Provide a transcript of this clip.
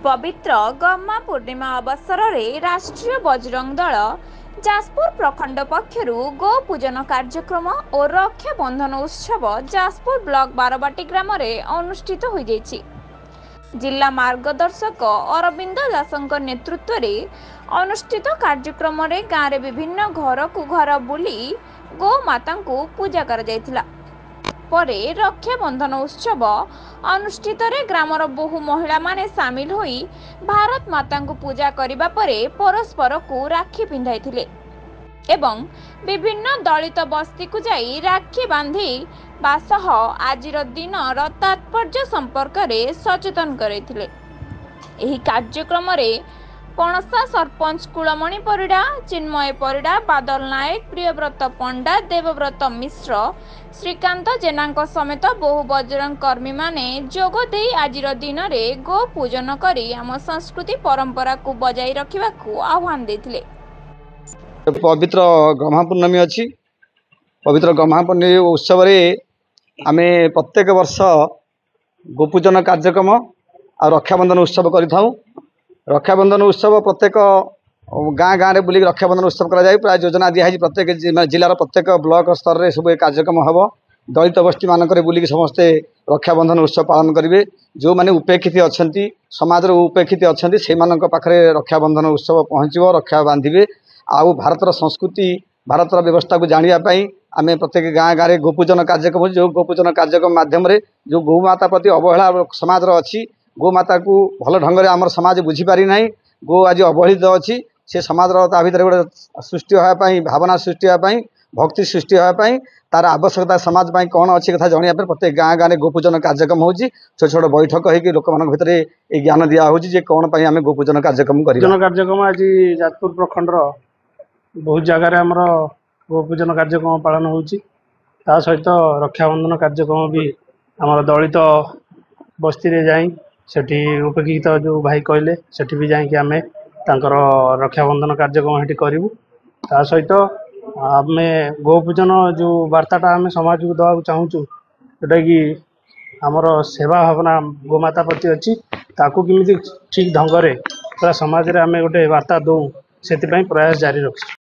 पवित्र गम्मा पूर्णिमा अवसर में राष्ट्रीय बजरंग दल जाजपुर प्रखंड पक्षर गो पूजन कार्यक्रम और रक्षा बंधन उत्सव जाजपुर ब्लॉक बारबाटी ग्राम अनुष्ठित हो जाइछि। जिला मार्गदर्शक अरविंद दासଙ୍କ नेतृत्व में अनुष्ठित कार्यक्रम में गाँव में विभिन्न घर को घर बुली गो माता को पूजा कर जाइथिला। परे रक्षा बंधन उत्सव अनुष्ठित रे ग्रामर बहु महिला माने सामिल होई भारत माता को पूजा करिबा परे परस्पर को राखी पिंधाइथिले एवं विभिन्न दलित बस्ती को जाई राखी बांधी बासह आजिर दिन तात्पर्य संपर्क रे सचेतन करैथिले। एही कार्यक्रम रे पणसा सरपंच कुलमणि परिडा, चिन्मय परिडा, बादल नायक, प्रियव्रत पंडा, देवव्रत मिश्र, श्रीकांत जेना समेत बहु बजरंग कर्मी माने जोग दे आजिर दिन में गो पूजन करी आम संस्कृति परंपरा को बजाई रखा आह्वान देथिले। पवित्र गम्हा पूर्णमी अच्छी पवित्र गम्हा पूर्णमी उत्सव आमे प्रत्येक वर्ष गोपूजन कार्यक्रम और रक्षाबंधन उत्सव करिथाउ। रक्षाबंधन उत्सव प्रत्येक गाँ गाँव में बुलिक रक्षाबंधन उत्सव कराए। प्राय योजना दिखाई प्रत्येक जिलार प्रत्येक ब्लॉक स्तर में सब कार्यक्रम हम दलित बस्ती मानक बुलिक समस्ते रक्षाबंधन उत्सव पालन करेंगे। जो मैंने उपेक्षित अच्छा समाज उपेक्षित अच्छा से पाखे रक्षाबंधन उत्सव पहुँचो, रक्षा बांधे। आउ भारतर संस्कृति भारतर व्यवस्था को जानापी आम प्रत्येक गाँ गाँव में गोपूजन कार्यक्रम जो गोपूजन कार्यक्रम मध्यम जो गौमाता प्रति अवहेला समाज अच्छी गोमाता को भल ढंग से आम समाज बुझीपारी ना। गो आज अवहेलित अच्छी से समाज भर गोटे सृष्टि होगापी भावना सृष्टि होगापी भक्ति सृष्टि होगापी तार आवश्यकता समाज कौन अच्छी कथा जाना प्रत्येक गाँ गाँव में गोपूजन कार्यक्रम हो छोट छोट बैठक हो लोक मान भर ज्ञान दिया हो कौन आम गोपूजन कार्यक्रम कार्यक्रम आज जाजपुर प्रखंड बहुत जगार आमर गोपूजन कार्यक्रम पालन होता सहित रक्षाबंधन कार्यक्रम भी आमर दलित बस्ती रे जाई सेठी उपेक्षित जो भाई कहले सेठी भी जाकि आम रक्षाबंधन कार्यक्रम हेटी करूँ। ता सहित आम गोपूजन जो वार्ताटा आम समाज को दवा चाहूँ जोटा कि आमर सेवा भावना गोमाता प्रति अच्छी ताकू किमिति ठीक ढंग से पूरा समाज रे आम गोटे वार्ता दौं से प्रयास जारी रखी।